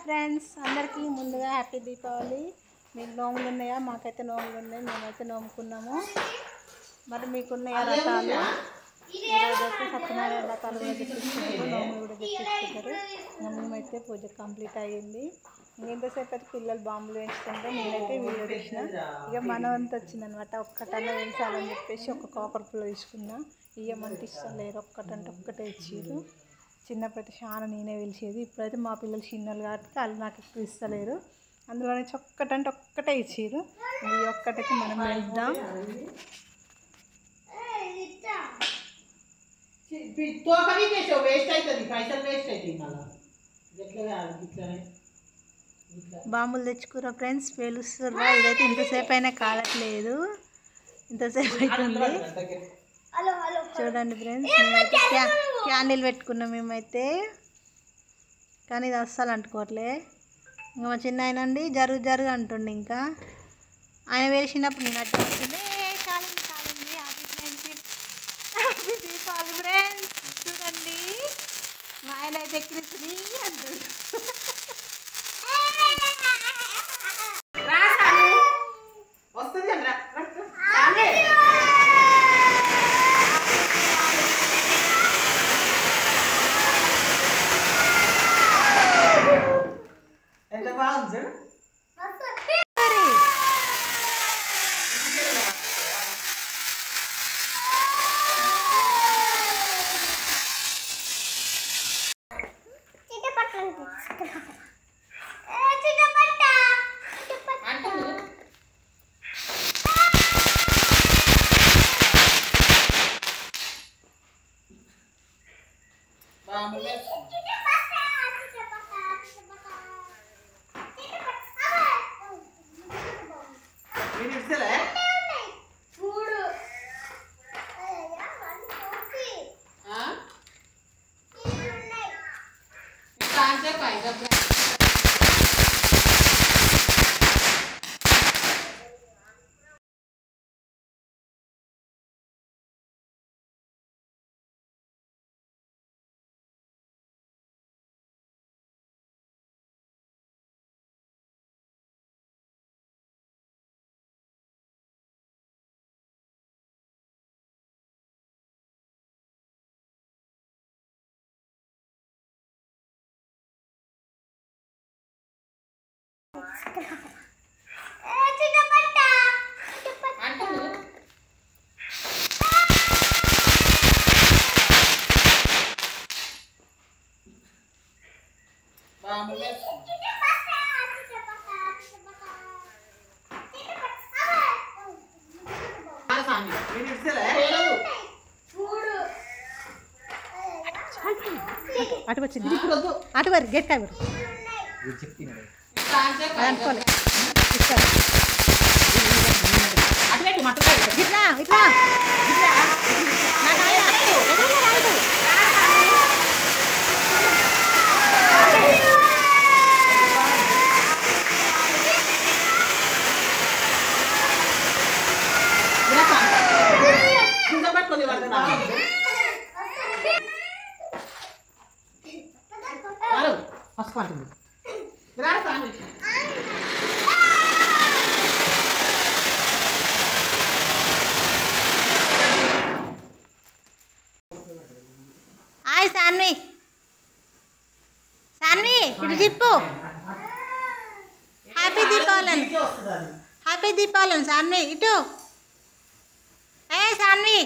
Friends, అందరికీ ముందుగా happy Deepavali. మీకు నోములు ఉన్నాయా? మాకైతే నోములు ఉన్నాయి, మేమైతే నోముకున్నాము. మరి మీకున్నాయా రథాలు? ఈరోజైతే సత్యనారాయణ రథాలు కూడా తెప్పించుకుంటారు, నోములు కూడా తెప్పించుకుంటారు. మేమైతే పూజ కంప్లీట్ అయ్యింది. ఇంతసేపు అయితే పిల్లలు బాంబులు వేస్తుంటే నేనైతే వీడియో తీసిన. ఇక మనవంతా వచ్చిందనమాట. ఒక్కటన్నా వేయించాలని చెప్పేసి ఒక కాపర్ పుల్ల తీసుకున్నా. ఇయ్యమంటే ఇష్టం లేరు, ఒక్కటంటే ఒక్కటే ఇచ్చారు. చిన్నప్పుడైతే చాలా నేనే పిలిచేది. ఇప్పుడైతే మా పిల్లలు చిన్నలు కాబట్టి వాళ్ళు నాకు ఎక్కువ ఇస్తలేరు. అందులో నుంచి ఒక్కటంటే ఒక్కటే ఇచ్చారు. ఈ ఒక్కటైతే మనం వెళ్దాం. బాంబులు తెచ్చుకురా ఫ్రెండ్స్, పేలుస్తుర్రా. ఇదైతే ఇంతసేపు అయినా కాలట్లేదు, ఇంతసేపు అవుతుంది. చూడండి ఫ్రెండ్స్, మేమైతే క్యాండిల్ పెట్టుకున్నాం మేమైతే, కానీ ఇది అస్సలు అంటుకోవట్లే. ఇంకా మా చిన్న ఆయన అండి జరుగు జరుగు అంటుండే. ఇంకా ఆయన వేసినప్పుడు నేను అట్లా వస్తుంది. కాలింది కాలింది. Happy friendship, happy Deepavali friends. చూడండి, మా ఆయన అయితే ఎక్కిరిస్తుంది అంటుంది. అటు వచ్చింది, అటు వారి గేట్ కాయ అనుకోలే. ఇట్లా ఇట్లా హాయ్ సాన్వి, సాన్వి ఇటు చెప్పు. Happy Deepavali, happy Deepavali Saanvi. ఇటు ఏ సాన్వి.